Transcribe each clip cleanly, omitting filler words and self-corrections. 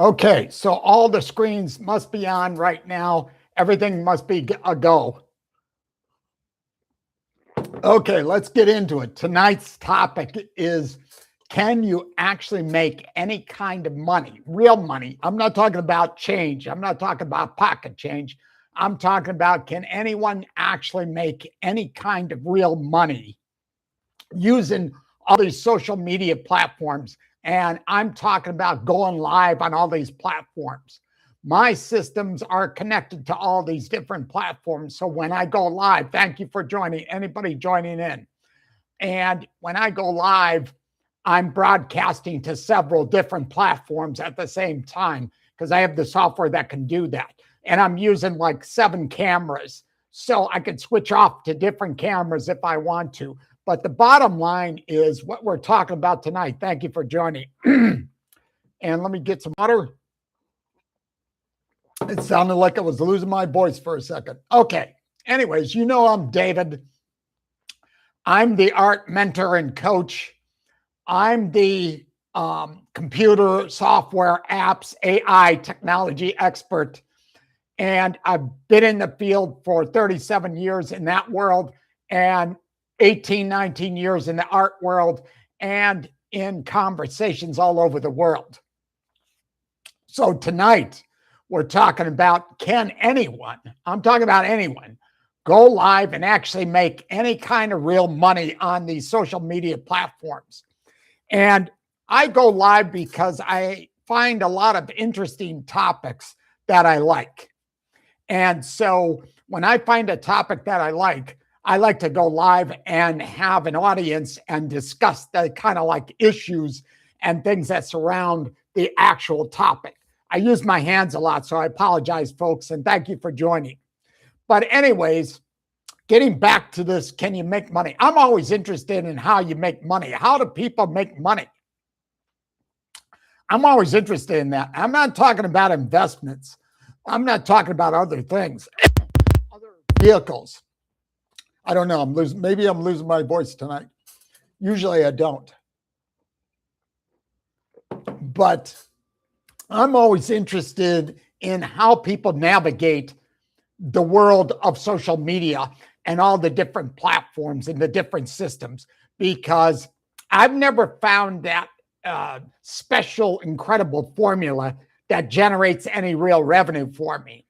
Okay, so all the screens must be on right now. Everything must be a go. Okay, let's get into it. Tonight's topic is, can you actually make any kind of money, real money? I'm not talking about change. I'm not talking about pocket change. I'm talking about, can anyone actually make any kind of real money using all these social media platforms? And I'm talking about going live on all these platforms. My systems are connected to all these different platforms. So when I go live, thank you for joining, anybody joining in. And when I go live, I'm broadcasting to several different platforms at the same time because I have the software that can do that. And I'm using like 7 cameras. So I can switch off to different cameras if I want to. But the bottom line is what we're talking about tonight. Thank you for joining. And let me get some water. It sounded like I was losing my voice for a second. Okay. Anyways, you know I'm David. I'm the art mentor and coach. I'm the computer, software, apps, AI technology expert. And I've been in the field for 37 years in that world and 18, 19 years in the art world and in conversations all over the world. So tonight, we're talking about, can anyone, I'm talking about anyone, go live and actually make any kind of real money on these social media platforms. And I go live because I find a lot of interesting topics that I like. And so when I find a topic that I like to go live and have an audience and discuss the kind of like issues and things that surround the actual topic. I use my hands a lot, so I apologize, folks, and thank you for joining. But anyways, getting back to this, can you make money? I'm always interested in how you make money. How do people make money? I'm always interested in that. I'm not talking about investments. I'm not talking about other things, other vehicles. I don't know. Maybe I'm losing my voice tonight. Usually I don't. But I'm always interested in how people navigate the world of social media and all the different platforms and the different systems, because I've never found that special, incredible formula that generates any real revenue for me.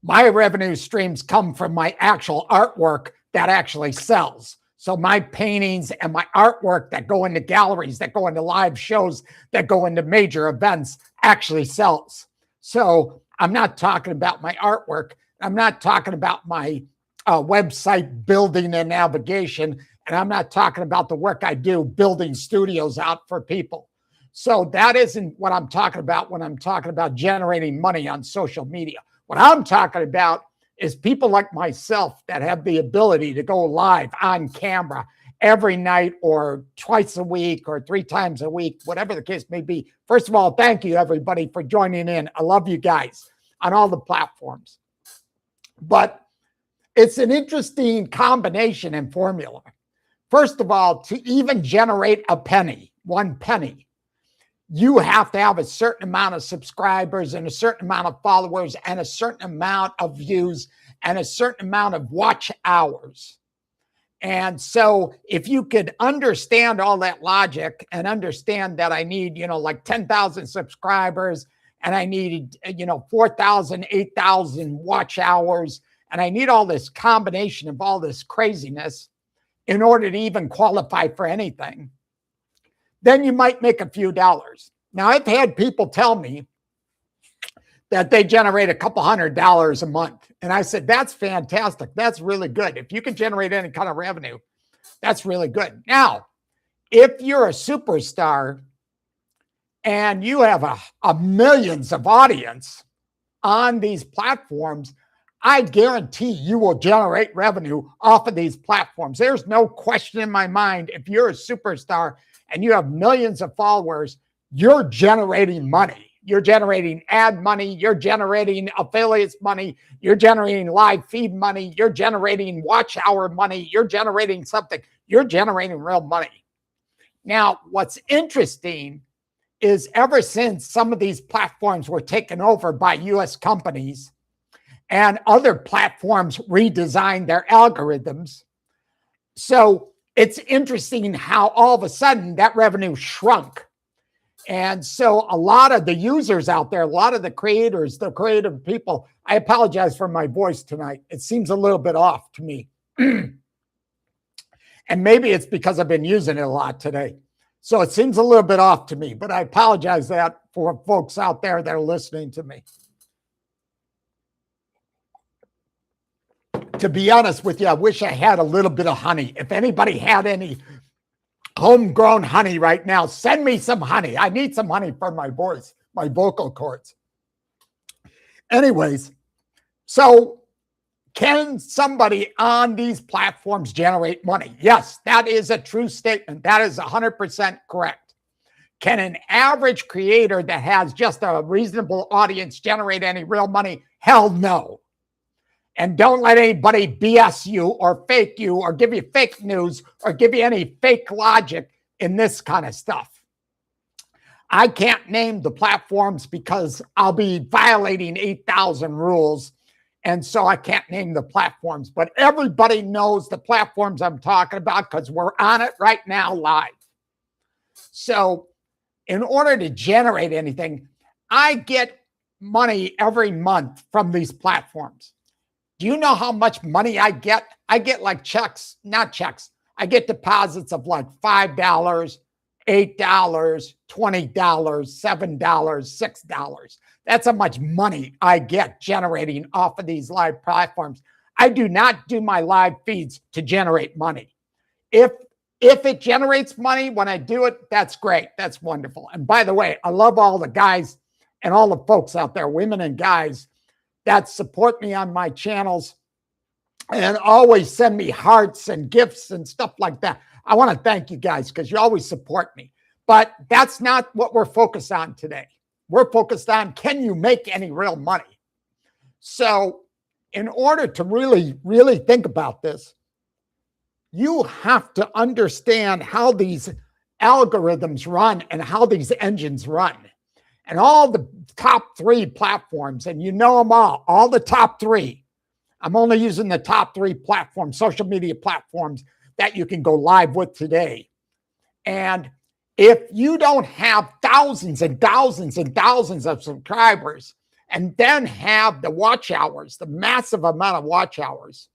My revenue streams come from my actual artwork that actually sells. So my paintings and my artwork that go into galleries, that go into live shows, that go into major events actually sells. So I'm not talking about my artwork. I'm not talking about my website building and navigation. And I'm not talking about the work I do building studios out for people. So that isn't what I'm talking about when I'm talking about generating money on social media. What I'm talking about is people like myself that have the ability to go live on camera every night or twice a week or 3 times a week, whatever the case may be. First of all, thank you, everybody, for joining in. I love you guys on all the platforms. But it's an interesting combination and formula. First of all, to even generate a penny, 1 penny, you have to have a certain amount of subscribers and a certain amount of followers and a certain amount of views and a certain amount of watch hours. And so if you could understand all that logic and understand that I need, like 10,000 subscribers and I need, 4,000, 8,000 watch hours, and I need all this combination of all this craziness in order to even qualify for anything, then you might make a few dollars. Now, I've had people tell me that they generate a couple $100 a month. And I said, that's fantastic. That's really good. If you can generate any kind of revenue, that's really good. Now, if you're a superstar and you have a millions of audience on these platforms, I guarantee you will generate revenue off of these platforms. There's no question in my mind. If you're a superstar and you have millions of followers, you're generating money. You're generating ad money. You're generating affiliates money. You're generating live feed money. You're generating watch hour money. You're generating something. You're generating real money. Now, what's interesting is ever since some of these platforms were taken over by US companies and other platforms redesigned their algorithms. So it's interesting how all of a sudden that revenue shrunk. And so a lot of the users out there, a lot of the creators, the creative people, I apologize for my voice tonight. It seems a little bit off to me. And maybe it's because I've been using it a lot today. So it seems a little bit off to me, but I apologize that for folks out there that are listening to me. To be honest with you, I wish I had a little bit of honey. If anybody had any homegrown honey right now, send me some honey. I need some honey for my voice, my vocal cords. Anyways, so can somebody on these platforms generate money? Yes, that is a true statement. That is 100% correct. Can an average creator that has just a reasonable audience generate any real money? Hell no. And don't let anybody BS you or fake you or give you fake news or give you any fake logic in this kind of stuff. I can't name the platforms because I'll be violating 8,000 rules. And so I can't name the platforms, but everybody knows the platforms I'm talking about because we're on it right now live. So in order to generate anything, I get money every month from these platforms. Do you know how much money I get? I get like checks, not checks. I get deposits of like $5, $8, $20, $7, $6. That's how much money I get generating off of these live platforms. I do not do my live feeds to generate money. If it generates money when I do it, that's great. That's wonderful. And by the way, I love all the guys and all the folks out there, women and guys, that support me on my channels and always send me hearts and gifts and stuff like that. I want to thank you guys because you always support me. But that's not what we're focused on today. We're focused on, can you make any real money? So in order to really, really think about this, you have to understand how these algorithms run and how these engines run. And all the top 3 platforms, and you know them all the top 3. I'm only using the top 3 platforms, social media platforms that you can go live with today. And if you don't have thousands and thousands and thousands of subscribers and then have the watch hours, the massive amount of watch hours,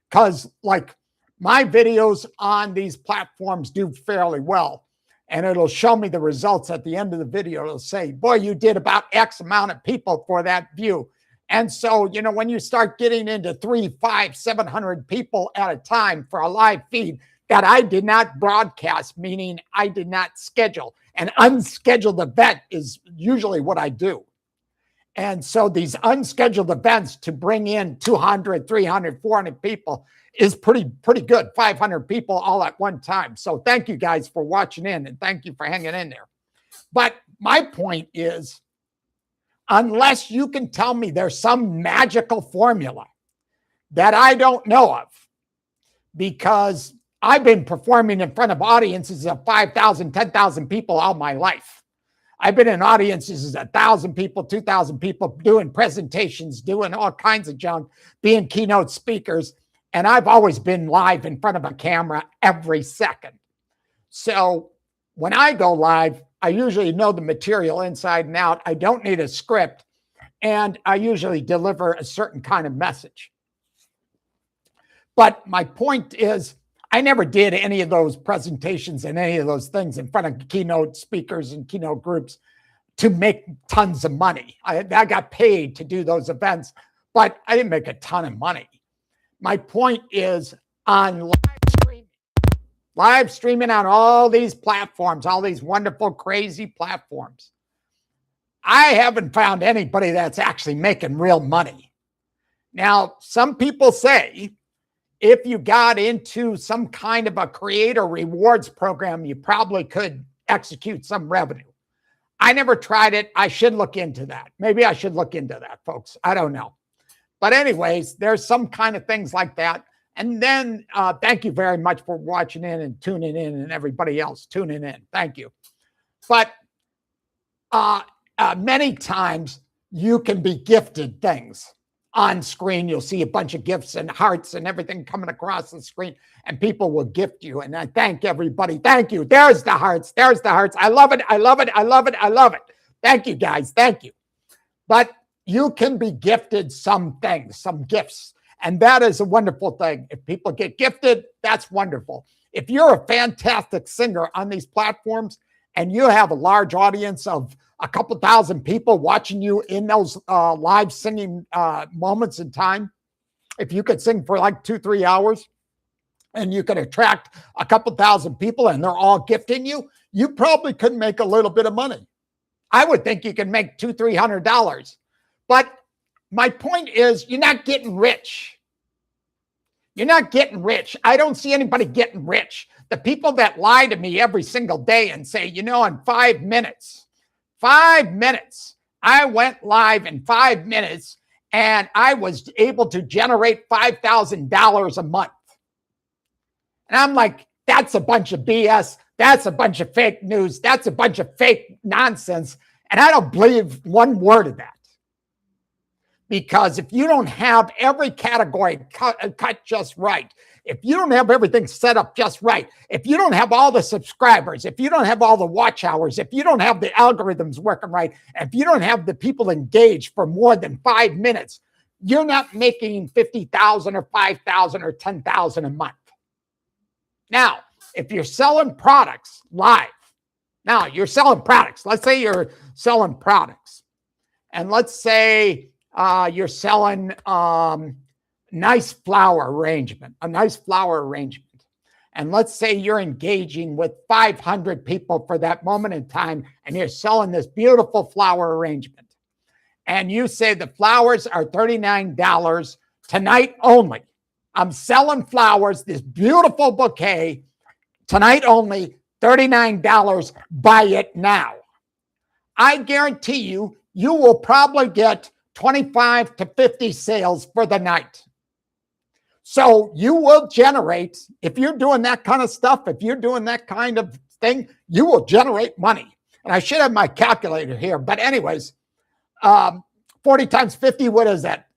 because like my videos on these platforms do fairly well. And it'll show me the results at the end of the video. It'll say, boy, you did about X amount of people for that view. And so, you know, when you start getting into 300, 500, 700 people at a time for a live feed that I did not broadcast, meaning I did not schedule. An unscheduled event is usually what I do. And so these unscheduled events to bring in 200, 300, 400 people is pretty good. 500 people all at one time. So thank you guys for watching in and thank you for hanging in there. But my point is, unless you can tell me there's some magical formula that I don't know of, because I've been performing in front of audiences of 5,000, 10,000 people all my life. I've been in audiences of 1,000 people, 2,000 people, doing presentations, doing all kinds of junk, being keynote speakers. And I've always been live in front of a camera every second. So when I go live, I usually know the material inside and out. I don't need a script. And I usually deliver a certain kind of message. But my point is, I never did any of those presentations and any of those things in front of keynote speakers and keynote groups to make tons of money. I got paid to do those events, but I didn't make a ton of money. My point is, on live streaming on all these platforms, all these wonderful, crazy platforms, I haven't found anybody that's actually making real money. Now, some people say if you got into some kind of a creator rewards program, you probably could execute some revenue. I never tried it. I should look into that. Maybe I should look into that, folks. I don't know. But anyways, there's some kind of things like that. And then thank you very much for watching in and tuning in, and everybody else tuning in. Thank you. But many times you can be gifted things on screen. You'll see a bunch of gifts and hearts and everything coming across the screen, and people will gift you. And I thank everybody. Thank you. There's the hearts. There's the hearts. I love it. I love it. I love it. I love it. Thank you, guys. Thank you. But you can be gifted some things, some gifts. And that is a wonderful thing. If people get gifted, that's wonderful. If you're a fantastic singer on these platforms and you have a large audience of a couple thousand people watching you in those live singing moments in time, if you could sing for like 2-3 hours and you could attract a couple thousand people and they're all gifting you, you probably could make a little bit of money. I would think you can make $200-$300. But my point is, you're not getting rich. You're not getting rich. I don't see anybody getting rich. The people that lie to me every single day and say, you know, in 5 minutes, I went live in 5 minutes and I was able to generate $5,000 a month. And I'm like, that's a bunch of BS. That's a bunch of fake news. That's a bunch of fake nonsense. And I don't believe one word of that. Because if you don't have every category cut just right, if you don't have everything set up just right, if you don't have all the subscribers, if you don't have all the watch hours, if you don't have the algorithms working right, if you don't have the people engaged for more than 5 minutes, you're not making $50,000 or $5,000 or $10,000 a month. Now, if you're selling products live, now you're selling products. Let's say you're selling products. And let's say you're selling nice flower arrangement, a nice flower arrangement. And let's say you're engaging with 500 people for that moment in time, and you're selling this beautiful flower arrangement. And you say the flowers are $39 tonight only. I'm selling flowers, this beautiful bouquet, tonight only, $39. Buy it now. I guarantee you, you will probably get 25 to 50 sales for the night. So you will generate, if you're doing that kind of stuff, if you're doing that kind of thing, you will generate money. And I should have my calculator here, but anyways, 40 times 50, what is that?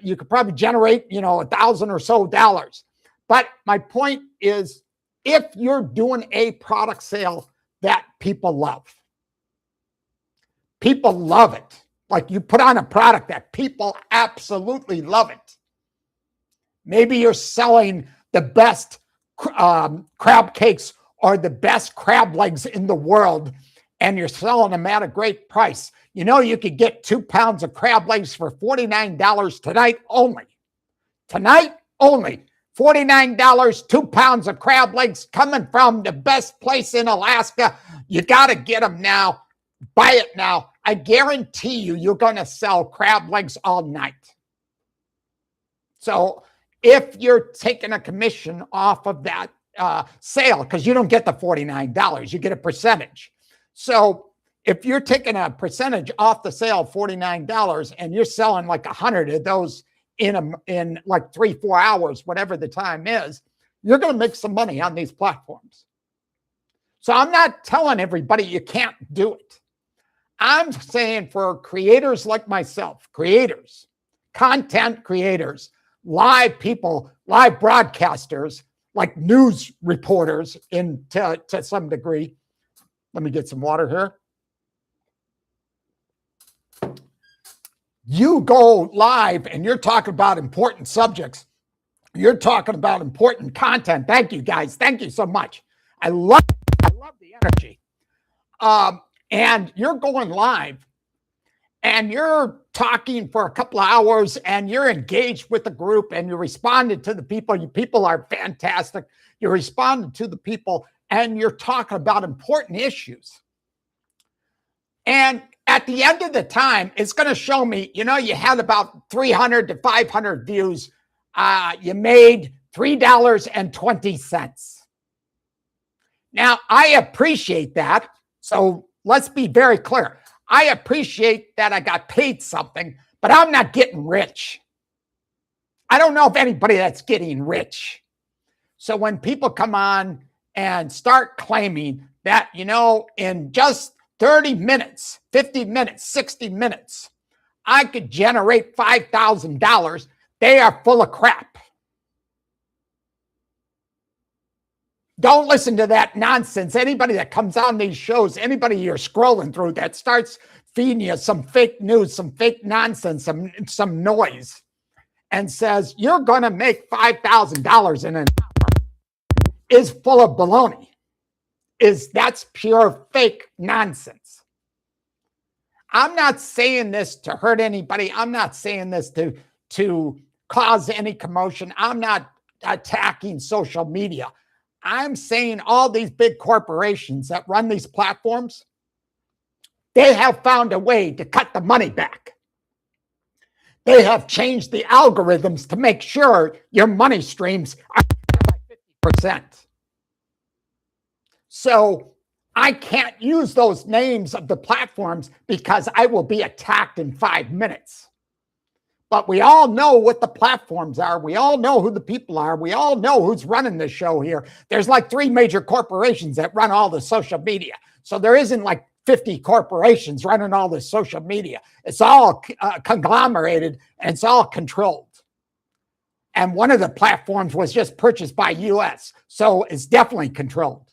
You could probably generate, $1,000 or so dollars. But my point is, if you're doing a product sale that people love it. Like you put on a product that people absolutely love it. Maybe you're selling the best crab cakes or the best crab legs in the world, and you're selling them at a great price. You know, you could get 2 pounds of crab legs for $49 tonight only. Tonight only. $49, 2 pounds of crab legs coming from the best place in Alaska. You got to get them now. Buy it now. I guarantee you, you're going to sell crab legs all night. So if you're taking a commission off of that sale, because you don't get the $49, you get a percentage. So if you're taking a percentage off the sale of $49 and you're selling like 100 of those in like 3-4 hours, whatever the time is, you're going to make some money on these platforms. So I'm not telling everybody you can't do it. I'm saying for creators like myself, creators, content creators, live people, live broadcasters, like news reporters to some degree. Let me get some water here. You go live and you're talking about important subjects. You're talking about important content. Thank you, guys. Thank you so much. I love the energy. And you're going live and you're talking for a couple of hours and you're engaged with the group and you responded to the people. You people are fantastic. You responded to the people and you're talking about important issues. And at the end of the time, it's going to show me, you had about 300 to 500 views. You made $3.20. Now, I appreciate that. So let's be very clear. I appreciate that I got paid something, but I'm not getting rich. I don't know of anybody that's getting rich. So when people come on and start claiming that, in just 30 minutes, 50 minutes, 60 minutes, I could generate $5,000. They are full of crap. Don't listen to that nonsense. Anybody that comes on these shows, anybody you're scrolling through that starts feeding you some fake news, some fake nonsense, some noise, and says you're going to make $5,000 in an hour is full of baloney. That's pure fake nonsense. I'm not saying this to hurt anybody. I'm not saying this to cause any commotion. I'm not attacking social media. I'm saying all these big corporations that run these platforms, they have found a way to cut the money back. They have changed the algorithms to make sure your money streams are by 50%. So I can't use those names of the platforms because I will be attacked in 5 minutes. But we all know what the platforms are. We all know who the people are. We all know who's running the show here. There's like 3 major corporations that run all the social media. So there isn't like 50 corporations running all the social media. It's all conglomerated and it's all controlled. And one of the platforms was just purchased by US. So it's definitely controlled.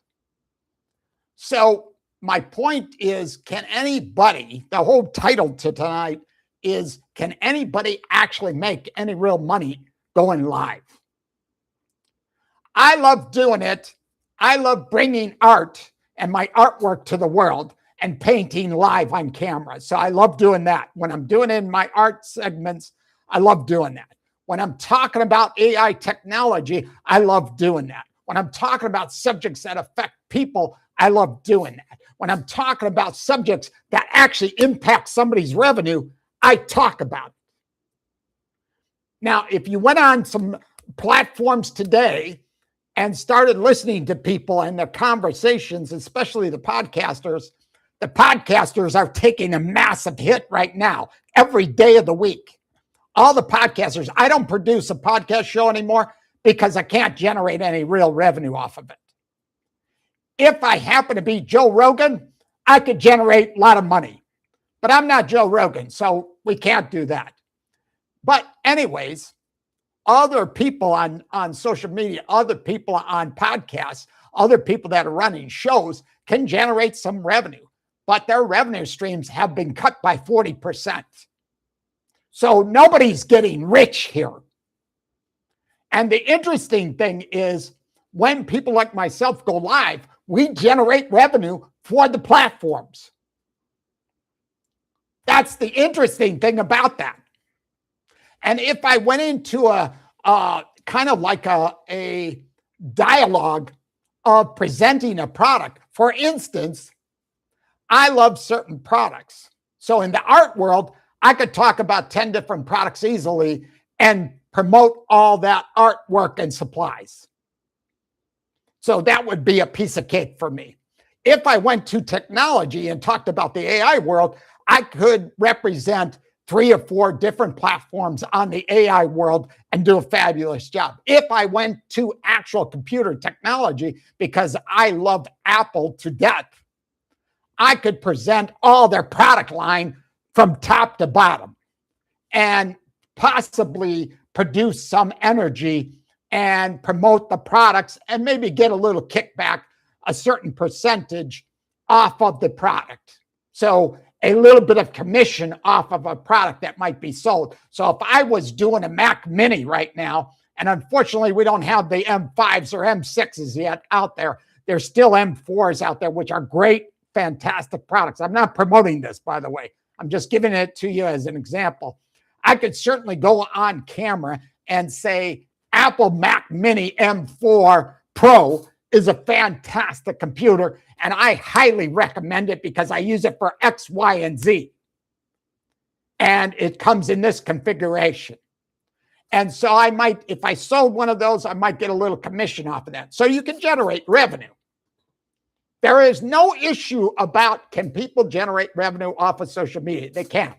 So my point is, can anybody, the whole title to tonight is, can anybody actually make any real money going live? I love doing it. I love bringing art and my artwork to the world and painting live on camera. So I love doing that. When I'm doing it in my art segments, I love doing that. When I'm talking about AI technology, I love doing that. When I'm talking about subjects that affect people, I love doing that. When I'm talking about subjects that actually impact somebody's revenue, I talk about it. Now, if you went on some platforms today and started listening to people and their conversations, especially the podcasters are taking a massive hit right now, every day of the week. All the podcasters, I don't produce a podcast show anymore because I can't generate any real revenue off of it. If I happen to be Joe Rogan, I could generate a lot of money. But I'm not Joe Rogan, so we can't do that. But anyways, other people on social media, other people on podcasts, other people that are running shows can generate some revenue, but their revenue streams have been cut by 40%. So nobody's getting rich here. And the interesting thing is, when people like myself go live, we generate revenue for the platforms. That's the interesting thing about that. And if I went into a kind of like a dialogue of presenting a product, for instance, I love certain products. So in the art world, I could talk about 10 different products easily and promote all that artwork and supplies. So that would be a piece of cake for me. If I went to technology and talked about the AI world, I could represent 3 or 4 different platforms on the AI world and do a fabulous job. If I went to actual computer technology, because I love Apple to death, I could present all their product line from top to bottom and possibly produce some energy and promote the products and maybe get a little kickback, a certain percentage off of the product. So a little bit of commission off of a product that might be sold. So if I was doing a Mac Mini right now, and unfortunately we don't have the M5s or M6s yet out there, there's still M4s out there, which are great, fantastic products. I'm not promoting this, by the way. I'm just giving it to you as an example. I could certainly go on camera and say, Apple Mac Mini M4 Pro is a fantastic computer, and I highly recommend it because I use it for X, Y, and Z. And it comes in this configuration. And so I might, if I sold one of those, I might get a little commission off of that. So you can generate revenue. There is no issue about, can people generate revenue off of social media? They can.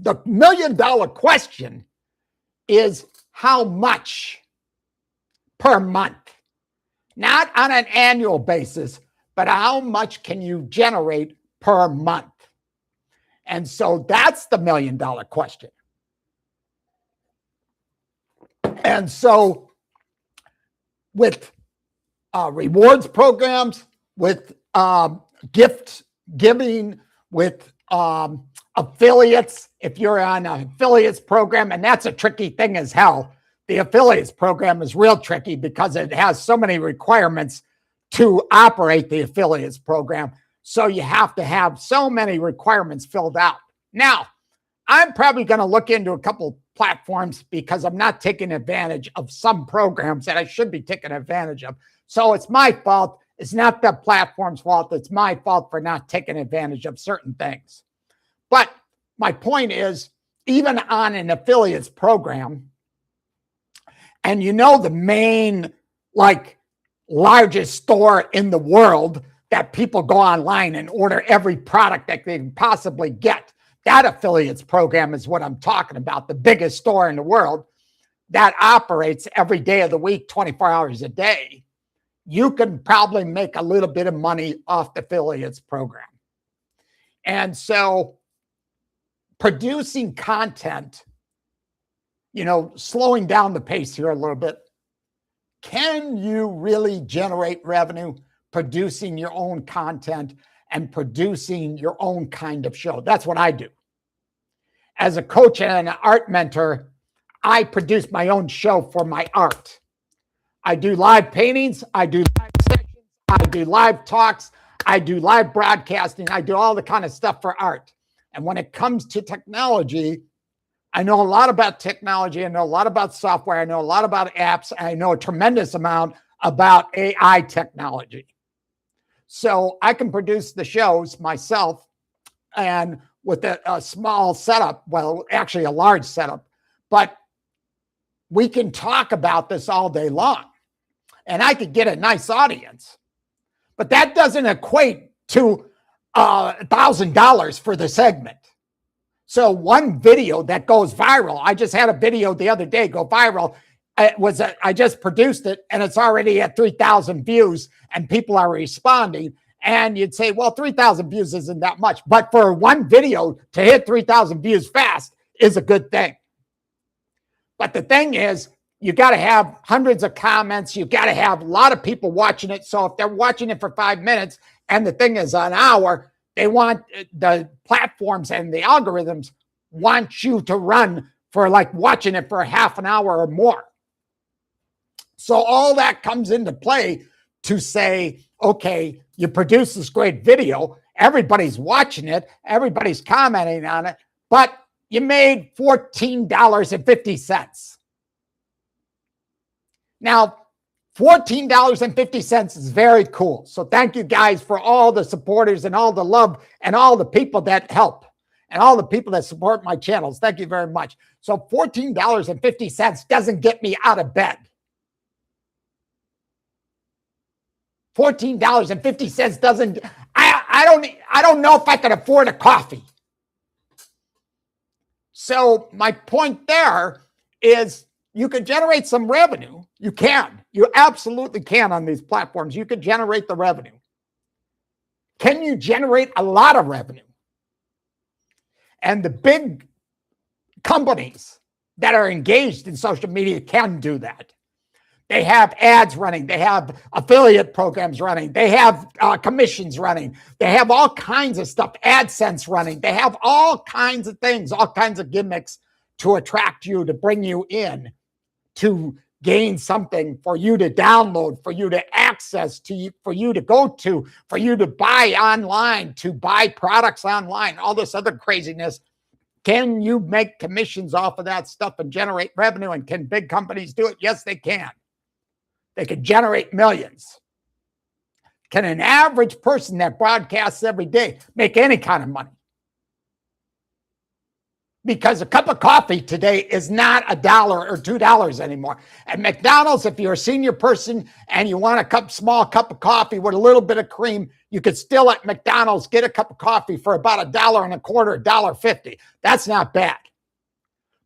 The $1 million question is how much per month? Not on an annual basis, but how much can you generate per month? And so that's the $1 million question. And so with rewards programs, with gift giving, with affiliates, if you're on an affiliates program, and that's a tricky thing as hell. The affiliates program is real tricky because it has so many requirements to operate the affiliates program. So you have to have so many requirements filled out. Now, I'm probably going to look into a couple platforms because I'm not taking advantage of some programs that I should be taking advantage of. So it's my fault. It's not the platform's fault. It's my fault for not taking advantage of certain things. But my point is, even on an affiliates program, and you know the main, largest store in the world that people go online and order every product that they can possibly get. That affiliates program is what I'm talking about, the biggest store in the world that operates every day of the week, 24 hours a day. You can probably make a little bit of money off the affiliates program. And so producing content, slowing down the pace here a little bit, can you really generate revenue producing your own content and producing your own kind of show? That's what I do. As a coach and an art mentor, I produce my own show for my art. I do live paintings, I do live sessions, I do live talks, I do live broadcasting, I do all the kind of stuff for art. And when it comes to technology, I know a lot about technology, I know a lot about software, I know a lot about apps, I know a tremendous amount about AI technology. So I can produce the shows myself, and with a small setup, well, actually a large setup, but we can talk about this all day long and I could get a nice audience, but that doesn't equate to $1,000 for the segment. So one video that goes viral, I just had a video the other day go viral. I just produced it and it's already at 3,000 views and people are responding. And you'd say, well, 3,000 views isn't that much. But for one video to hit 3,000 views fast is a good thing. But the thing is, you got to have hundreds of comments. You got to have a lot of people watching it. So if they're watching it for 5 minutes and the thing is an hour, they want the platforms and the algorithms want you to run for watching it for half an hour or more. So all that comes into play to say, okay, you produce this great video, everybody's watching it, everybody's commenting on it, but you made $14.50. Now, $14.50 is very cool. So thank you guys for all the supporters and all the love and all the people that help and all the people that support my channels. Thank you very much. So $14.50 doesn't get me out of bed. $14.50 doesn't, I don't know if I could afford a coffee. So my point there is you can generate some revenue. You absolutely can on these platforms. You can generate the revenue. Can you generate a lot of revenue? And the big companies that are engaged in social media can do that. They have ads running. They have affiliate programs running. They have commissions running. They have all kinds of stuff, AdSense running. They have all kinds of things, all kinds of gimmicks to attract you, to bring you in, to gain something for you to download, for you to access, for you to go to, for you to buy online, to buy products online, all this other craziness. Can you make commissions off of that stuff and generate revenue? And can big companies do it? Yes, they can. They can generate millions. Can an average person that broadcasts every day make any kind of money? Because a cup of coffee today is not $1 or $2 anymore. At McDonald's, if you're a senior person and you want a small cup of coffee with a little bit of cream, you could still at McDonald's get a cup of coffee for about $1.25, $1.50. That's not bad.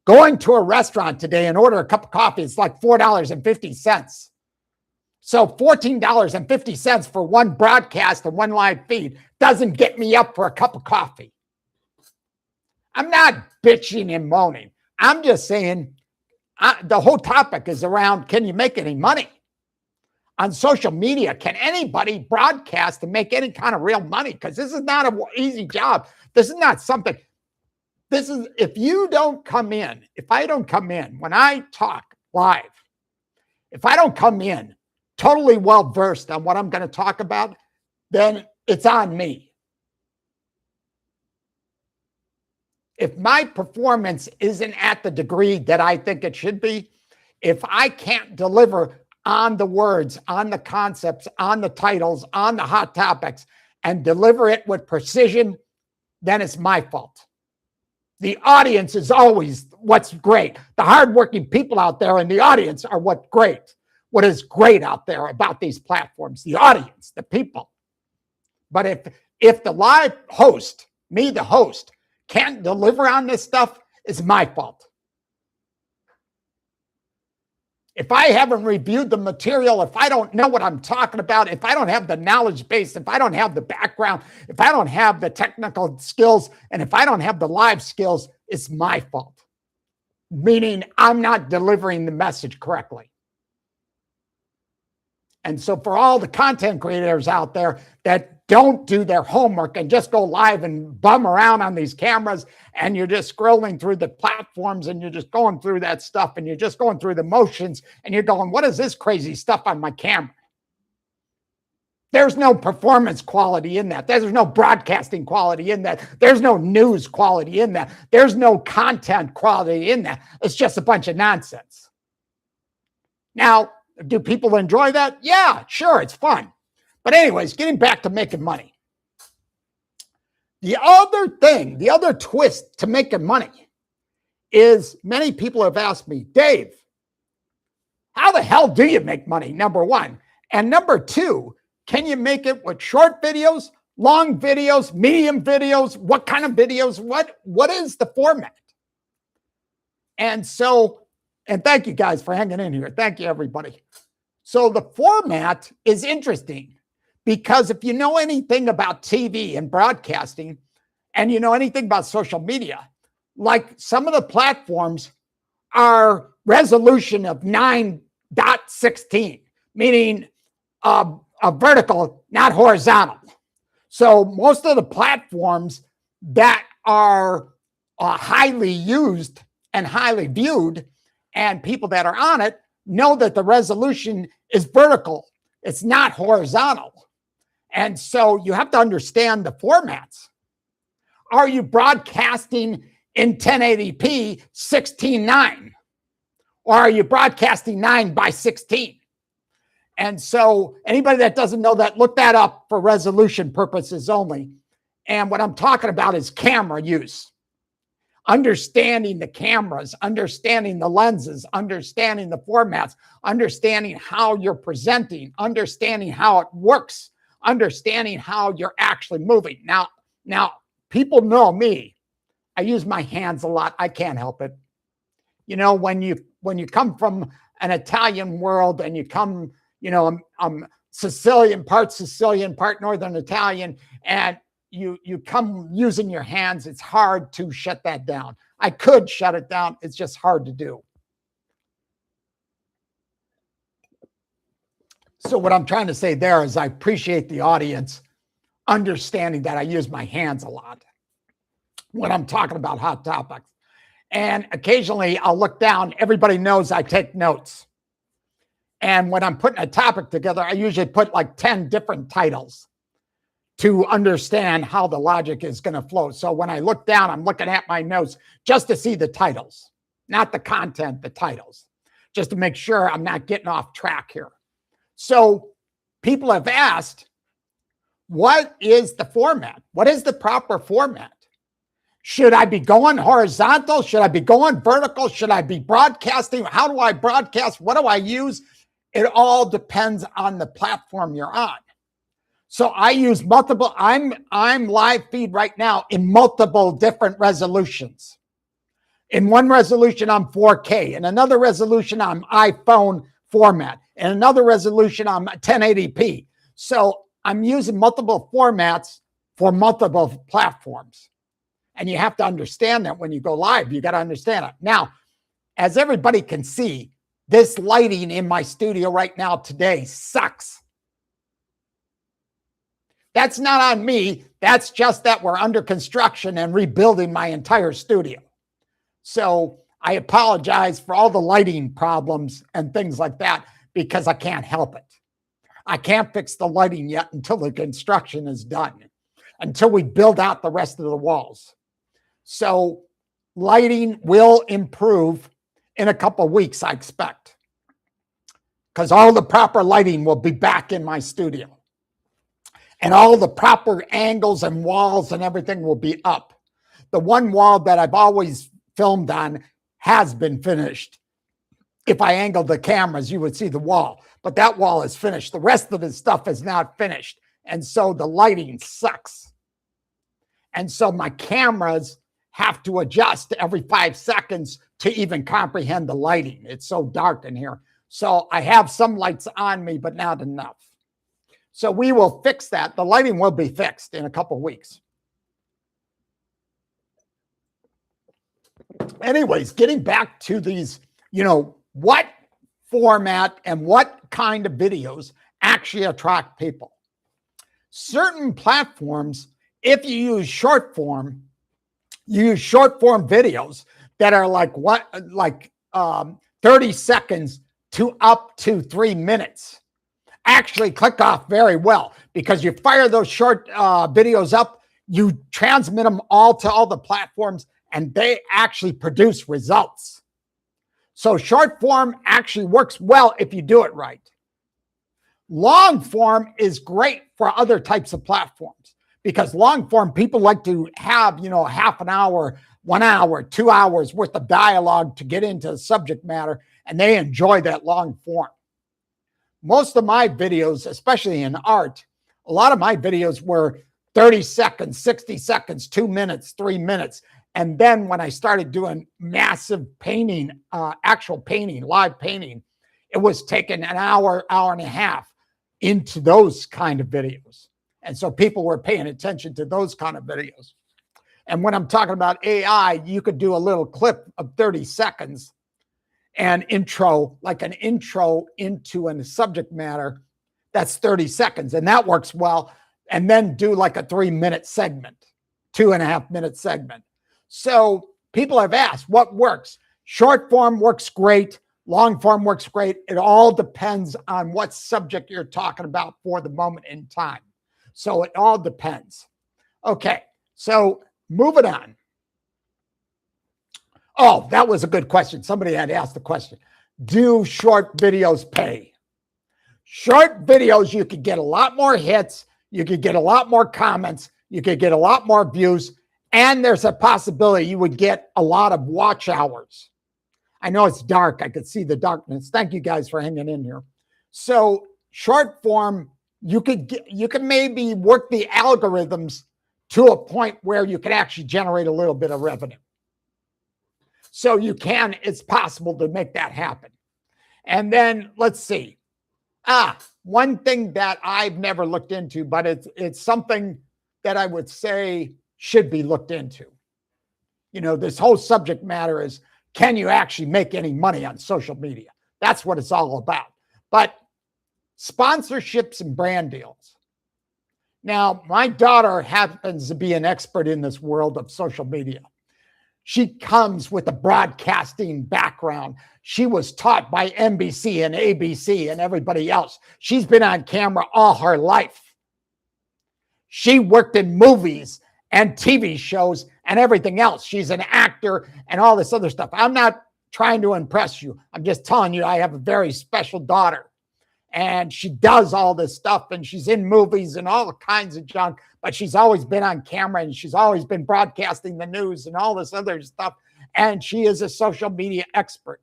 Going to a restaurant today and order a cup of coffee is like $4.50. So $14.50 for one broadcast and one live feed doesn't get me up for a cup of coffee. I'm not bitching and moaning. I'm just saying the whole topic is around, can you make any money? On social media, can anybody broadcast and make any kind of real money? Because this is not an easy job. This is not something. This is, if you don't come in, if I don't come in when I talk live, if I don't come in totally well versed on what I'm going to talk about, then it's on me. If my performance isn't at the degree that I think it should be, if I can't deliver on the words, on the concepts, on the titles, on the hot topics, and deliver it with precision, then it's my fault. The audience is always what's great. The hardworking people out there in the audience are what is great out there about these platforms, the audience, the people. But if the live host, me, the host, can't deliver on this stuff, it's my fault. If I haven't reviewed the material, if I don't know what I'm talking about, if I don't have the knowledge base, if I don't have the background, if I don't have the technical skills, and if I don't have the live skills, it's my fault. Meaning I'm not delivering the message correctly. And so for all the content creators out there that don't do their homework and just go live and bum around on these cameras, and you're just scrolling through the platforms and you're just going through that stuff and you're just going through the motions and you're going, what is this crazy stuff on my camera? There's no performance quality in that. There's no broadcasting quality in that. There's no news quality in that. There's no content quality in that. It's just a bunch of nonsense. Now, do people enjoy that? Yeah, sure, it's fun. But anyways, getting back to making money. The other thing, the other twist to making money is many people have asked me, Dave, how the hell do you make money? Number one. And number two, can you make it with short videos, long videos, medium videos? What kind of videos? What is the format? And thank you guys for hanging in here. Thank you, everybody. So the format is interesting because if you know anything about TV and broadcasting and you know anything about social media, like some of the platforms are resolution of 9.16, meaning a vertical, not horizontal. So most of the platforms that are highly used and highly viewed and people that are on it know that the resolution is vertical. It's not horizontal. And so you have to understand the formats. Are you broadcasting in 1080p 16:9? Or are you broadcasting 9:16? And so anybody that doesn't know that, look that up for resolution purposes only. And what I'm talking about is camera use. Understanding the cameras, understanding the lenses, understanding the formats, understanding how you're presenting, understanding how it works, understanding how you're actually moving. Now, people know me. I use my hands a lot. I can't help it. You know, when you come from an Italian world and you come, you know, I'm Sicilian, part Northern Italian, and you come using your hands, it's hard to shut that down. I could shut it down. It's just hard to do. So what I'm trying to say there is I appreciate the audience understanding that I use my hands a lot when I'm talking about hot topics. And occasionally I'll look down. Everybody knows I take notes. And when I'm putting a topic together, I usually put like 10 different titles to understand how the logic is going to flow. So when I look down, I'm looking at my notes just to see the titles, not the content, the titles, just to make sure I'm not getting off track here. So people have asked, what is the format? What is the proper format? Should I be going horizontal? Should I be going vertical? Should I be broadcasting? How do I broadcast? What do I use? It all depends on the platform you're on. So I use multiple, I'm live feed right now in multiple different resolutions. In one resolution, I'm 4K. In another resolution, I'm iPhone format. and another resolution on 1080p. So I'm using multiple formats for multiple platforms. And you have to understand that when you go live, you got to understand it. Now, as everybody can see, this lighting in my studio right now today sucks. That's not on me. That's just that we're under construction and rebuilding my entire studio. So I apologize for all the lighting problems and things like that because I can't help it. I can't fix the lighting yet until the construction is done, until we build out the rest of the walls. So lighting will improve in a couple of weeks, I expect, because all the proper lighting will be back in my studio. And all the proper angles and walls and everything will be up. The one wall that I've always filmed on has been finished. If I angled the cameras, you would see the wall. But that wall is finished. The rest of the stuff is not finished. And so the lighting sucks. And so my cameras have to adjust every 5 seconds to even comprehend the lighting. It's so dark in here. So I have some lights on me, but not enough. So we will fix that. The lighting will be fixed in a couple of weeks. Anyways, getting back to these, what format and what kind of videos actually attract people. Certain platforms, if you use short form, you use short form videos that are like 30 seconds to up to 3 minutes. Actually click off very well because you fire those short videos up, you transmit them all to all the platforms, and they actually produce results. So short form actually works well if you do it right. Long form is great for other types of platforms because long form people like to have, half an hour, 1 hour, 2 hours worth of dialogue to get into the subject matter, and they enjoy that long form. Most of my videos, especially in art, a lot of my videos were 30 seconds, 60 seconds, 2 minutes, 3 minutes. And then when I started doing massive painting, actual painting, live painting, it was taking an hour, hour and a half into those kind of videos. And so people were paying attention to those kind of videos. And when I'm talking about AI, you could do a little clip of 30 seconds and intro, like an intro into a subject matter, that's 30 seconds. And that works well. And then do like a 3 minute segment, 2.5 minute segment. So people have asked what works. Short form works great. Long form works great. It all depends on what subject you're talking about for the moment in time. So it all depends. Okay, so moving on. Oh, that was a good question. Somebody had asked the question. Do short videos pay? Short videos, you could get a lot more hits. You could get a lot more comments. You could get a lot more views. And there's a possibility you would get a lot of watch hours. I know it's dark. I could see the darkness. Thank you guys for hanging in here. So short form, you can maybe work the algorithms to a point where you can actually generate a little bit of revenue. So it's possible to make that happen. And then let's see. One thing that I've never looked into, but it's something that I would say should be looked into. This whole subject matter is, can you actually make any money on social media? That's what it's all about. But sponsorships and brand deals. Now, my daughter happens to be an expert in this world of social media. She comes with a broadcasting background. She was taught by NBC and ABC and everybody else. She's been on camera all her life. She worked in movies and TV shows and everything else. She's an actor and all this other stuff. I'm not trying to impress you. I'm just telling you I have a very special daughter. And she does all this stuff, and she's in movies and all kinds of junk, but she's always been on camera, and she's always been broadcasting the news and all this other stuff. And she is a social media expert.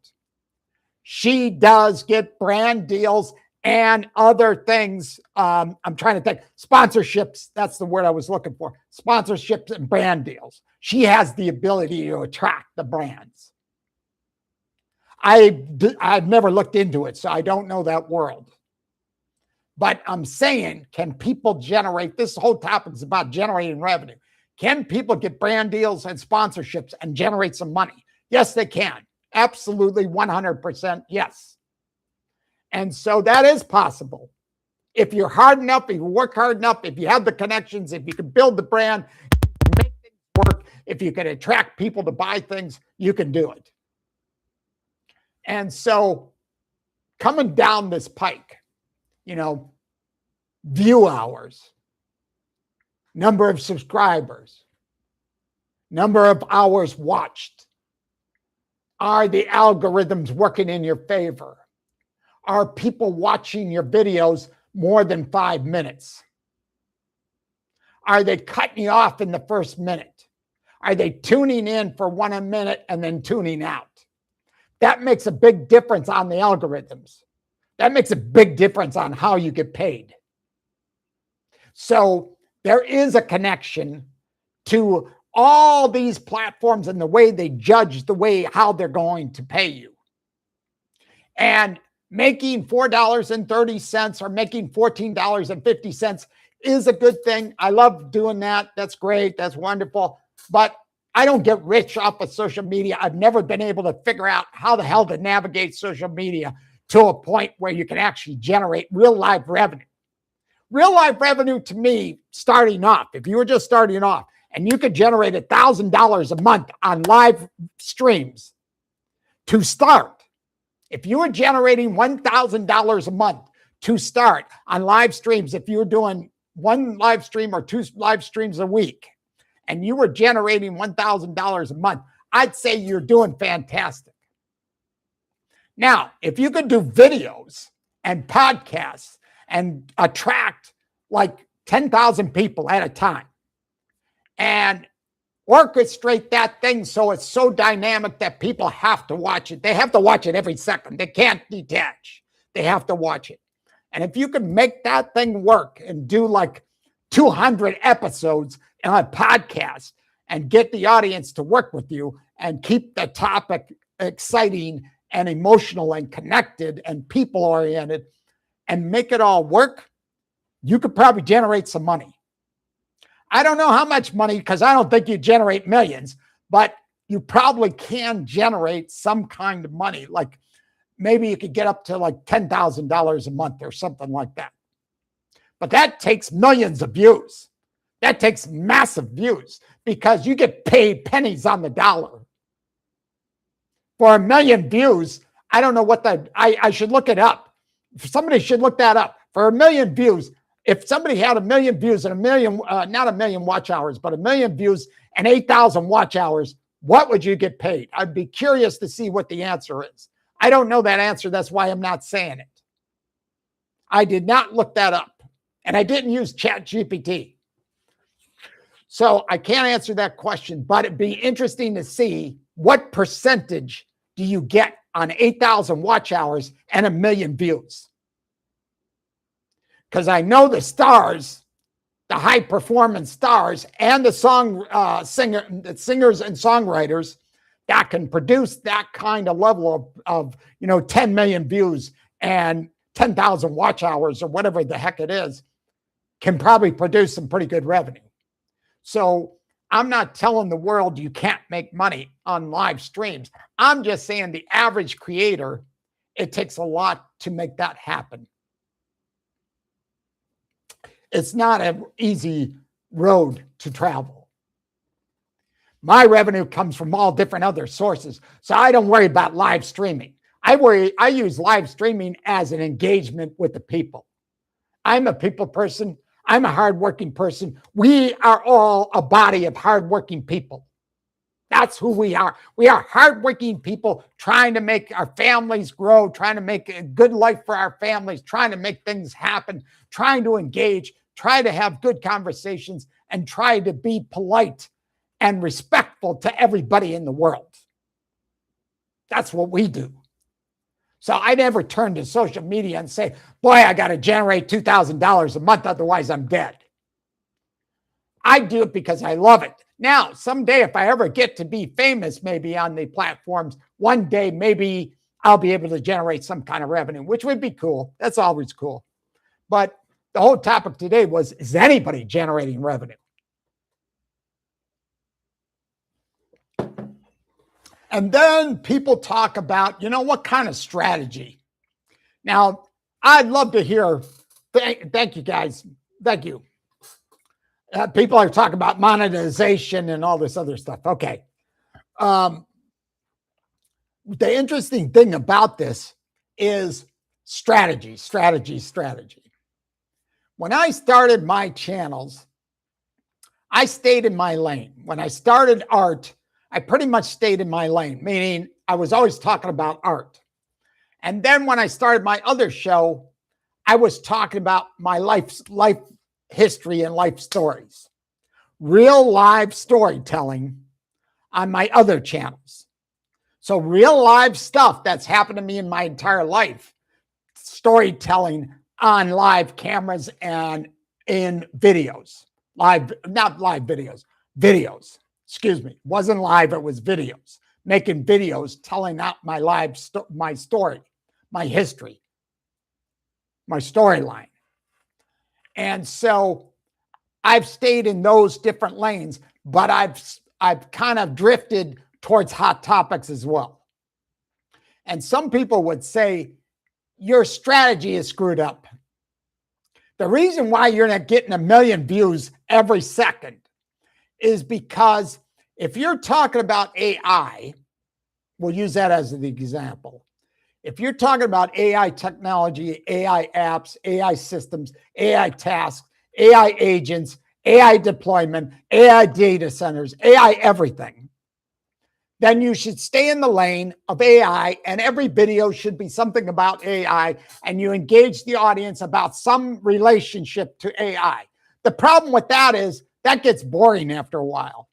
She does get brand deals and other things. I'm trying to think. Sponsorships, that's the word I was looking for. Sponsorships and brand deals. She has the ability to attract the brands. I've never looked into it, so I don't know that world. But I'm saying, can people generate, this whole topic is about generating revenue. Can people get brand deals and sponsorships and generate some money? Yes, they can. Absolutely 100% yes. And so that is possible. If you're hard enough, if you work hard enough, if you have the connections, if you can build the brand, make things work, if you can attract people to buy things, you can do it. And so coming down this pike, view hours, number of subscribers, number of hours watched. Are the algorithms working in your favor? Are people watching your videos more than 5 minutes? Are they cutting you off in the first minute? Are they tuning in for 1 minute and then tuning out? That makes a big difference on the algorithms. That makes a big difference on how you get paid. So there is a connection to all these platforms and the way they judge how they're going to pay you. And making $4.30 or making $14.50 is a good thing. I love doing that. That's great. That's wonderful. But I don't get rich off of social media. I've never been able to figure out how the hell to navigate social media to a point where you can actually generate real life revenue. Real life revenue to me, starting off, if you were just starting off and you could generate $1,000 a month on live streams to start, if you were generating $1,000 a month to start on live streams, if you were doing 1 live stream or 2 live streams a week, and you were generating $1,000 a month, I'd say you're doing fantastic. Now, if you could do videos and podcasts and attract like 10,000 people at a time and orchestrate that thing so it's so dynamic that people have to watch it. They have to watch it every second. They can't detach. They have to watch it. And if you can make that thing work and do like 200 episodes on a podcast and get the audience to work with you and keep the topic exciting and emotional and connected and people oriented and make it all work, you could probably generate some money. I don't know how much money, because I don't think you generate millions, but you probably can generate some kind of money. Like maybe you could get up to like $10,000 a month or something like that. But that takes millions of views. That takes massive views because you get paid pennies on the dollar. For 1 million views, I don't know what I should look it up. Somebody should look that up. For 1 million views, if somebody had 1 million views and not 1 million watch hours, but 1 million views and 8,000 watch hours, what would you get paid? I'd be curious to see what the answer is. I don't know that answer. That's why I'm not saying it. I did not look that up. And I didn't use ChatGPT. So I can't answer that question, but it'd be interesting to see what percentage do you get on 8,000 watch hours and 1 million views. Because I know the stars, the high performance stars, and the singers and songwriters that can produce that kind of level of 10 million views and 10,000 watch hours or whatever the heck it is, can probably produce some pretty good revenue. So I'm not telling the world you can't make money on live streams. I'm just saying the average creator, it takes a lot to make that happen. It's not an easy road to travel. My revenue comes from all different other sources, so I don't worry about live streaming. I use live streaming as an engagement with the people. I'm a people person. I'm a hardworking person. We are all a body of hardworking people. That's who we are. We are hardworking people trying to make our families grow, trying to make a good life for our families, trying to make things happen, trying to engage, try to have good conversations, and try to be polite and respectful to everybody in the world. That's what we do. So I never turn to social media and say, boy, I got to generate $2,000 a month, otherwise I'm dead. I do it because I love it. Now, someday, if I ever get to be famous, maybe on the platforms, one day, maybe I'll be able to generate some kind of revenue, which would be cool. That's always cool. But the whole topic today was, is anybody generating revenue? And then people talk about, what kind of strategy? Now, I'd love to hear, thank you guys. Thank you. People are talking about monetization and all this other stuff. Okay. The interesting thing about this is strategy. When I started my channels, I stayed in my lane. When I started art, I pretty much stayed in my lane, meaning I was always talking about art. And then when I started my other show, I was talking about my life history and life stories, real live storytelling on my other channels. So real live stuff that's happened to me in my entire life, storytelling on live cameras and in videos, videos. Excuse me, wasn't live, it was videos, making videos, telling out my my story, my history, my storyline. And so I've stayed in those different lanes, but I've kind of drifted towards hot topics as well. And some people would say, your strategy is screwed up. The reason why you're not getting 1 million views every second is because if you're talking about AI, we'll use that as the example. If you're talking about AI technology, AI apps, AI systems, AI tasks, AI agents, AI deployment, AI data centers, AI everything, then you should stay in the lane of AI, and every video should be something about AI, and you engage the audience about some relationship to AI. The problem with that is that gets boring after a while.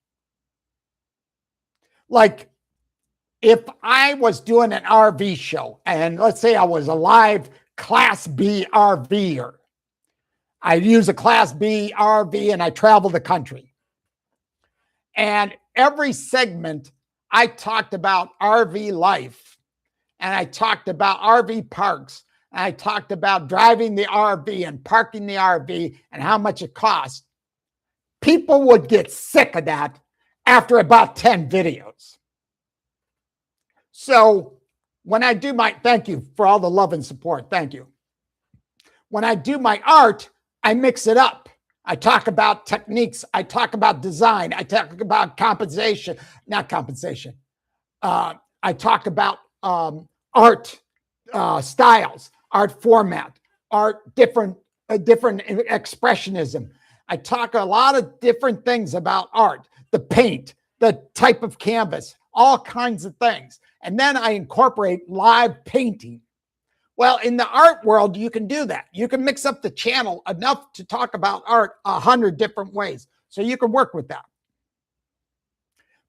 Like if I was doing an RV show, and let's say I was a live Class B RVer, I'd use a Class B RV and I travel the country. And every segment, I talked about RV life, and I talked about RV parks, and I talked about driving the RV and parking the RV and how much it costs. People would get sick of that after about 10 videos. So when I do thank you for all the love and support. Thank you. When I do my art, I mix it up. I talk about techniques. I talk about design. I talk about not compensation. I talk about art styles, art format, different expressionism. I talk a lot of different things about art, the paint, the type of canvas, all kinds of things. And then I incorporate live painting. Well, in the art world, you can do that. You can mix up the channel enough to talk about art 100 different ways. So you can work with that.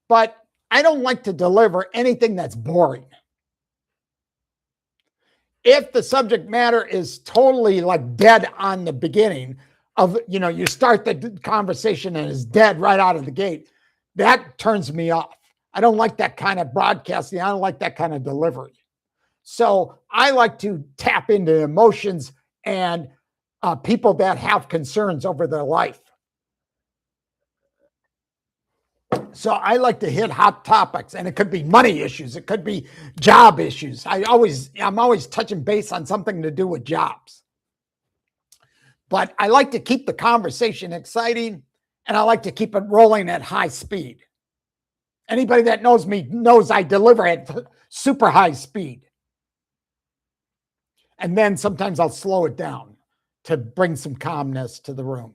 But I don't like to deliver anything that's boring. If the subject matter is totally like dead on the beginning of, you start the conversation and it's dead right out of the gate, that turns me off. I don't like that kind of broadcasting. I don't like that kind of delivery. So I like to tap into emotions and people that have concerns over their life. So I like to hit hot topics, and it could be money issues. It could be job issues. I'm always touching base on something to do with jobs. But I like to keep the conversation exciting, and I like to keep it rolling at high speed. Anybody that knows me knows I deliver at super high speed. And then sometimes I'll slow it down to bring some calmness to the room.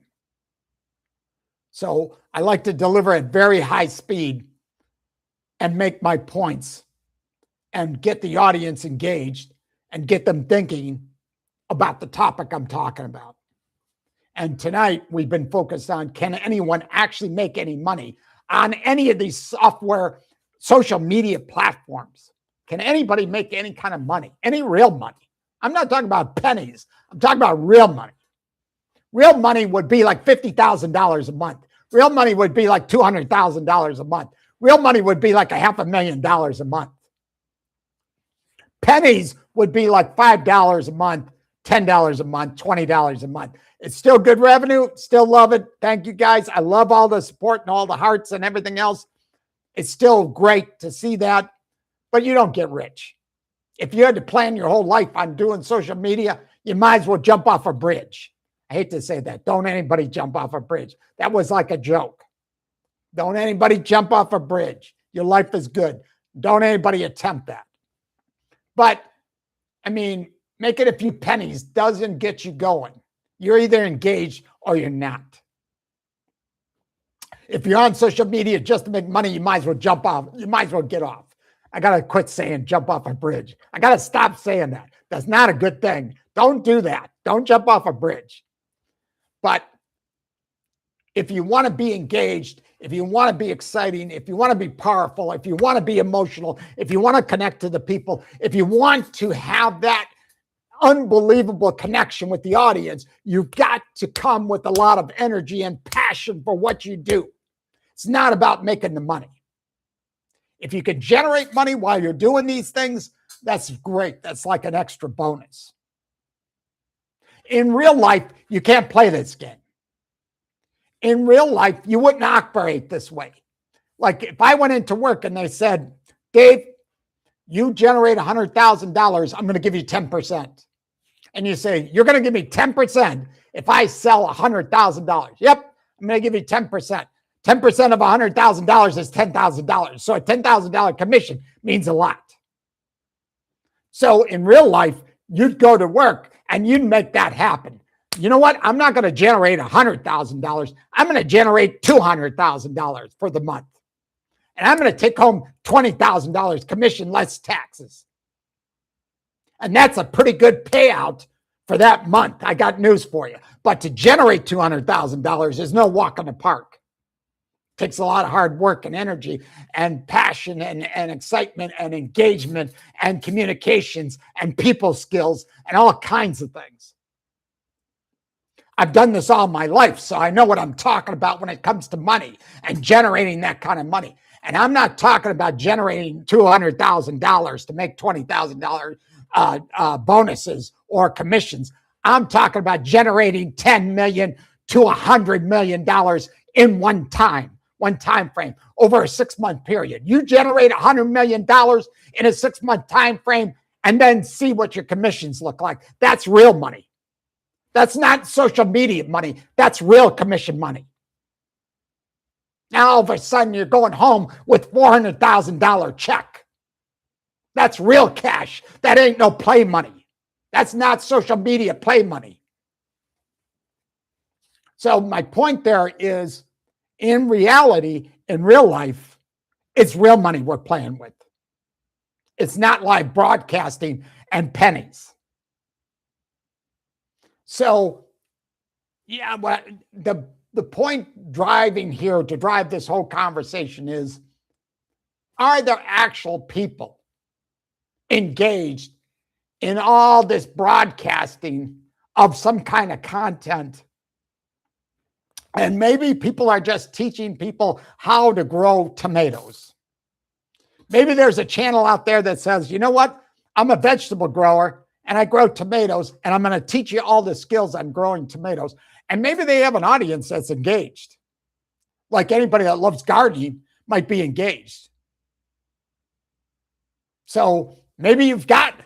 So I like to deliver at very high speed and make my points and get the audience engaged and get them thinking about the topic I'm talking about. And tonight we've been focused on, can anyone actually make any money on any of these social media platforms? Can anybody make any kind of money, any real money? I'm not talking about pennies. I'm talking about real money. Real money would be like $50,000 a month. Real money would be like $200,000 a month. Real money would be like $500,000 a month. Pennies would be like $5 a month, $10 a month, $20 a month. It's still good revenue. Still love it. Thank you guys. I love all the support and all the hearts and everything else. It's still great to see that, but you don't get rich. If you had to plan your whole life on doing social media, you might as well jump off a bridge. I hate to say that. Don't anybody jump off a bridge. That was like a joke. Don't anybody jump off a bridge. Your life is good. Don't anybody attempt that. But, I mean, making a few pennies doesn't get you going. You're either engaged or you're not. If you're on social media just to make money, you might as well jump off. You might as well get off. I got to quit saying jump off a bridge. I got to stop saying that. That's not a good thing. Don't do that. Don't jump off a bridge. But if you want to be engaged, if you want to be exciting, if you want to be powerful, if you want to be emotional, if you want to connect to the people, if you want to have that unbelievable connection with the audience, you've got to come with a lot of energy and passion for what you do. It's not about making the money. If you can generate money while you're doing these things, that's great. That's like an extra bonus. In real life, you can't play this game. In real life, you wouldn't operate this way. Like if I went into work and they said, Dave, you generate $100,000, I'm going to give you 10%. And you say, you're going to give me 10% if I sell $100,000. Yep, I'm going to give you 10%. 10% of $100,000 is $10,000. So a $10,000 commission means a lot. So in real life, you'd go to work and you'd make that happen. You know what? I'm not going to generate $100,000. I'm going to generate $200,000 for the month. And I'm going to take home $20,000 commission less taxes. And that's a pretty good payout for that month. I got news for you. But to generate $200,000 is no walk in the park. It takes a lot of hard work and energy and passion and excitement and engagement and communications and people skills and all kinds of things. I've done this all my life, so I know what I'm talking about when it comes to money and generating that kind of money. And I'm not talking about generating $200,000 to make $20,000 bonuses or commissions. I'm talking about generating $10 million to $100 million in one time frame over a 6-month period. You generate $100 million in a 6-month time frame and then see what your commissions look like. That's real money. That's not social media money. That's real commission money. Now, all of a sudden, you're going home with $400,000 check. That's real cash. That ain't no play money. That's not social media play money. So my point there is, in reality, in real life, it's real money we're playing with. It's not like broadcasting and pennies. So, yeah, what the point driving here to drive this whole conversation is, are there actual people engaged in all this broadcasting of some kind of content? And maybe people are just teaching people how to grow tomatoes. Maybe there's a channel out there that says, you know what? I'm a vegetable grower and I grow tomatoes, and I'm going to teach you all the skills on growing tomatoes. And maybe they have an audience that's engaged. Like anybody that loves gardening might be engaged. So maybe you've got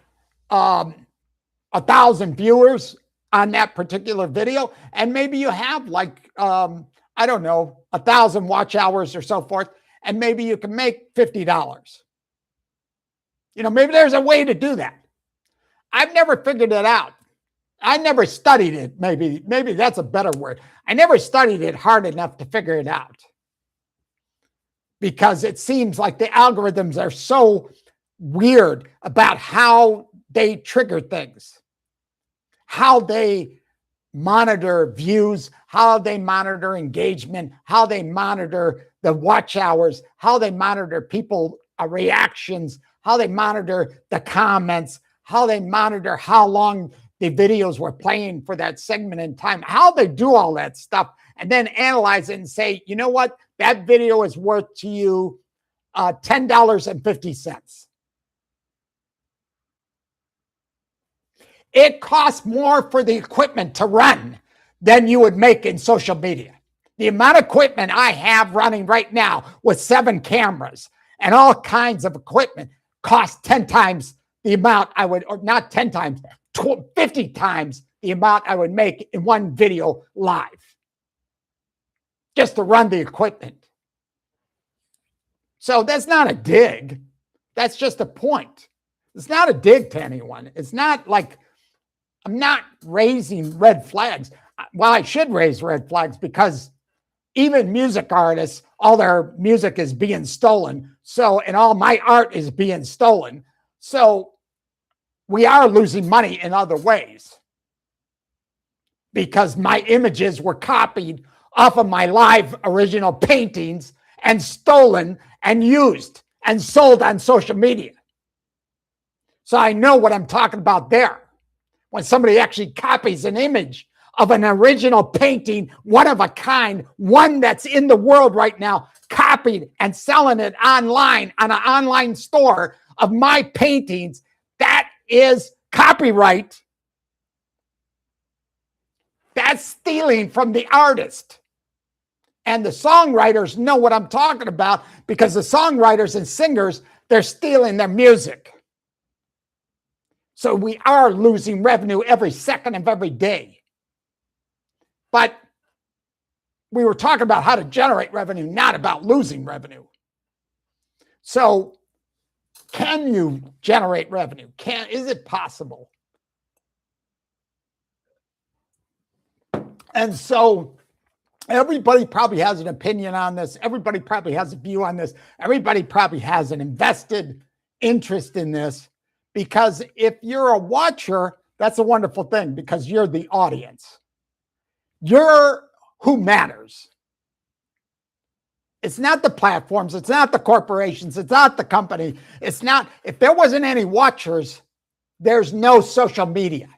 1,000 viewers on that particular video, and maybe you have like, I don't know, 1,000 watch hours or so forth, and maybe you can make $50. You know, maybe there's a way to do that. I've never figured it out. I never studied it. Maybe that's a better word. I never studied it hard enough to figure it out, because it seems like the algorithms are so weird about how they trigger things, how they monitor views, how they monitor engagement, how they monitor the watch hours, how they monitor people reactions, how they monitor the comments, how they monitor how long the videos were playing for that segment in time, how they do all that stuff, and then analyze it and say, you know what, that video is worth to you $10.50. it costs more for the equipment to run than you would make in social media. The amount of equipment I have running right now with 7 cameras and all kinds of equipment costs 10 times the amount I would, or not 10 times, 50 times the amount I would make in one video live, just to run the equipment. So that's not a dig. That's just a point. It's not a dig to anyone. It's not like I'm not raising red flags. Well, I should raise red flags because even music artists, all their music is being stolen. So, and all my art is being stolen. So we are losing money in other ways because my images were copied off of my live original paintings and stolen and used and sold on social media. So I know what I'm talking about there. When somebody actually copies an image of an original painting, one of a kind, one that's in the world right now, copied and selling it online on an online store of my paintings, that is copyright. That's stealing from the artist. And the songwriters know what I'm talking about because the songwriters and singers, they're stealing their music. So we are losing revenue every second of every day. But we were talking about how to generate revenue, not about losing revenue. So can you generate revenue? Is it possible? And so everybody probably has an opinion on this. Everybody probably has a view on this. Everybody probably has an invested interest in this, because if you're a watcher, that's a wonderful thing because you're the audience. You're who matters. It's not the platforms. It's not the corporations. It's not the company. It's not, if there wasn't any watchers, there's no social media.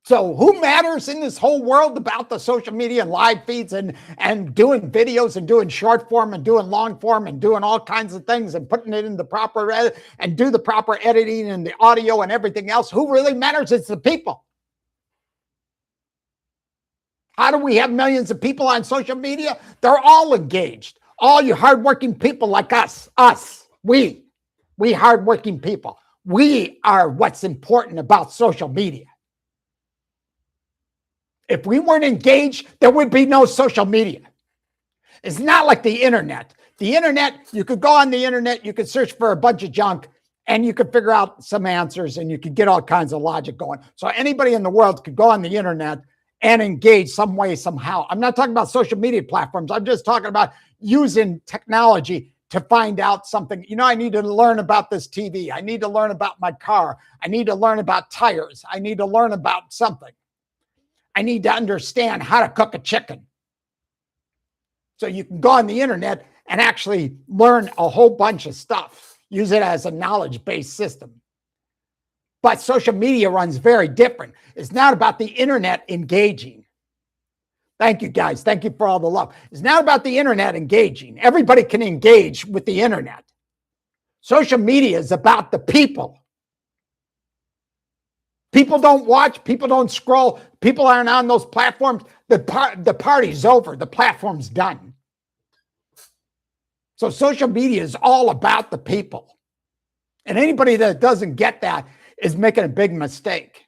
So who matters in this whole world about the social media and live feeds and doing videos and doing short form and doing long form and doing all kinds of things and putting it in the proper and do the proper editing and the audio and everything else? Who really matters? It's the people. How do we have millions of people on social media? They're all engaged. All you hardworking people like us, we hardworking people, we are what's important about social media. If we weren't engaged, there would be no social media. It's not like the internet. The internet, you could go on the internet, you could search for a bunch of junk, and you could figure out some answers, and you could get all kinds of logic going. So anybody in the world could go on the internet and engage some way, somehow. I'm not talking about social media platforms. I'm just talking about using technology to find out something. You know, I need to learn about this TV. I need to learn about my car. I need to learn about tires. I need to learn about something. I need to understand how to cook a chicken. So you can go on the internet and actually learn a whole bunch of stuff. Use it as a knowledge-based system. But social media runs very different. It's not about the internet engaging. Thank you, guys. Thank you for all the love. It's not about the internet engaging. Everybody can engage with the internet. Social media is about the people. People don't watch. People don't scroll. People aren't on those platforms. The party's over. The platform's done. So social media is all about the people. And anybody that doesn't get that is making a big mistake.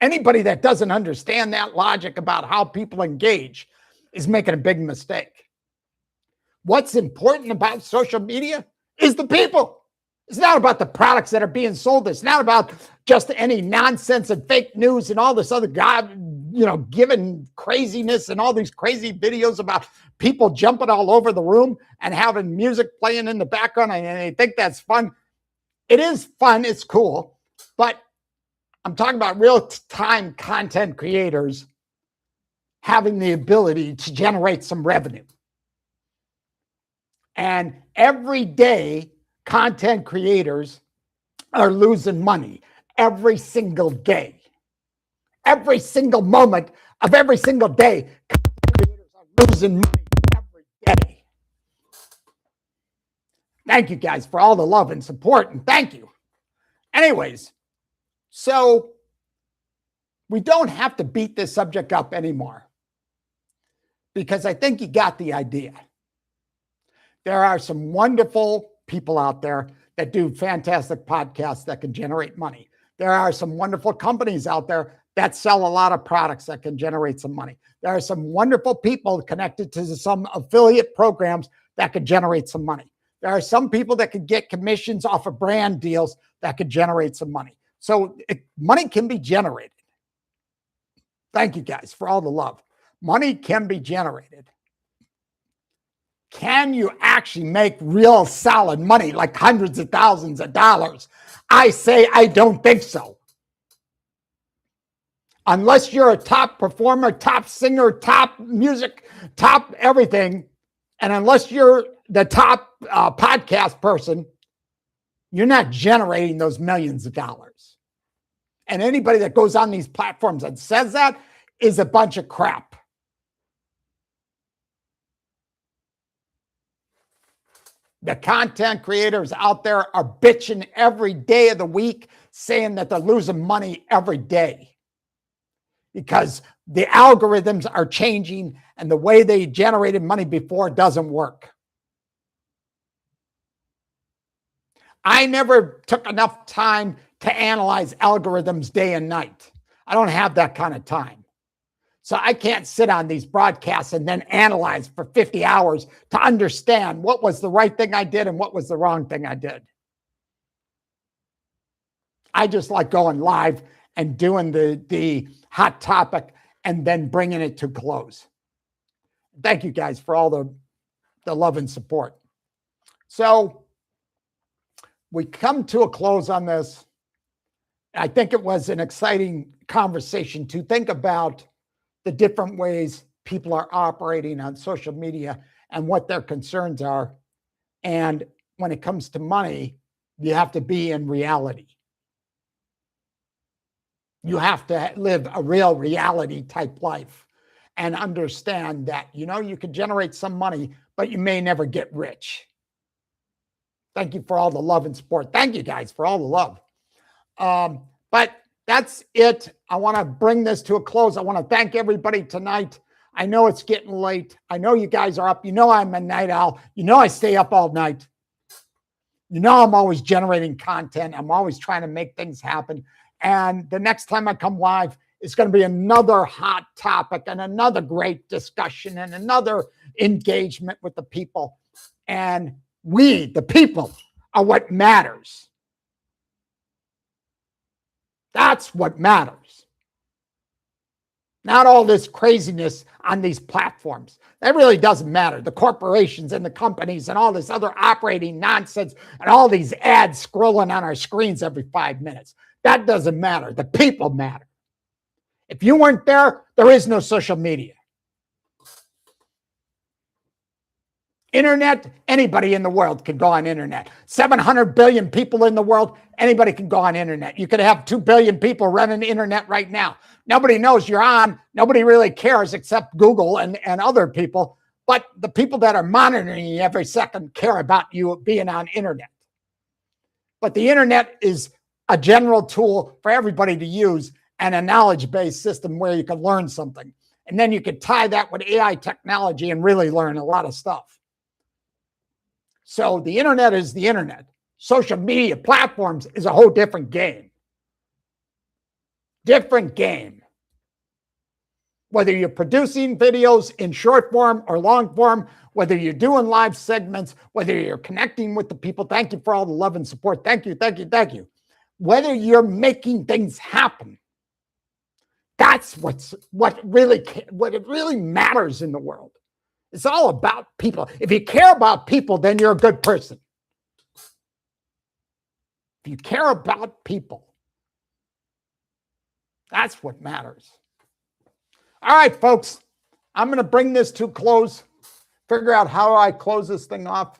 Anybody that doesn't understand that logic about how people engage is making a big mistake. What's important about social media is the people. It's not about the products that are being sold. It's not about just any nonsense and fake news and all this other given craziness and all these crazy videos about people jumping all over the room and having music playing in the background, and they think that's fun. It is fun. It's cool. But I'm talking about real-time content creators having the ability to generate some revenue. And every day, content creators are losing money every single day. Every single moment of every single day, content creators are losing money every day. Thank you guys for all the love and support, and thank you. Anyways, so we don't have to beat this subject up anymore because I think you got the idea. There are some wonderful people out there that do fantastic podcasts that can generate money. There are some wonderful companies out there that sell a lot of products that can generate some money. There are some wonderful people connected to some affiliate programs that could generate some money. There are some people that could get commissions off of brand deals that could generate some money. So money can be generated. Thank you guys for all the love. Money can be generated. Can you actually make real solid money, like hundreds of thousands of dollars? I say I don't think so. Unless you're a top performer, top singer, top music, top everything, and unless you're the top podcast person, you're not generating those millions of dollars. And anybody that goes on these platforms and says that is a bunch of crap. The content creators out there are bitching every day of the week, saying that they're losing money every day because the algorithms are changing and the way they generated money before doesn't work. I never took enough time to analyze algorithms day and night. I don't have that kind of time. So I can't sit on these broadcasts and then analyze for 50 hours to understand what was the right thing I did and what was the wrong thing I did. I just like going live and doing the hot topic and then bringing it to close. Thank you guys for all the love and support. So we come to a close on this. I think it was an exciting conversation to think about the different ways people are operating on social media and what their concerns are. And when it comes to money, you have to be in reality. You have to live a real reality type life and understand that, you can generate some money, but you may never get rich. Thank you for all the love and support. Thank you guys for all the love. But that's it. I want to bring this to a close. I want to thank everybody tonight. I know it's getting late. I know you guys are up. I'm a night owl. I stay up all night. I'm always generating content. I'm always trying to make things happen. And the next time I come live, it's going to be another hot topic and another great discussion and another engagement with the people. And we, the people, are what matters. That's what matters. Not all this craziness on these platforms. That really doesn't matter. The corporations and the companies and all this other operating nonsense and all these ads scrolling on our screens every 5 minutes. That doesn't matter. The people matter. If you weren't there, there is no social media. Internet, anybody in the world can go on internet. 700 billion people in the world, anybody can go on internet. You could have 2 billion people running the internet right now. Nobody knows you're on. Nobody really cares except Google and other people. But the people that are monitoring you every second care about you being on internet. But the internet is a general tool for everybody to use and a knowledge-based system where you can learn something. And then you could tie that with AI technology and really learn a lot of stuff. So the internet is the internet. Social media platforms is a whole different game. Different game. Whether you're producing videos in short form or long form, whether you're doing live segments, whether you're connecting with the people, thank you for all the love and support. Thank you, thank you, thank you. Whether you're making things happen, that's what it really matters in the world. It's all about people. If you care about people, then you're a good person. If you care about people, that's what matters. All right, folks, I'm going to bring this to a close, figure out how I close this thing off.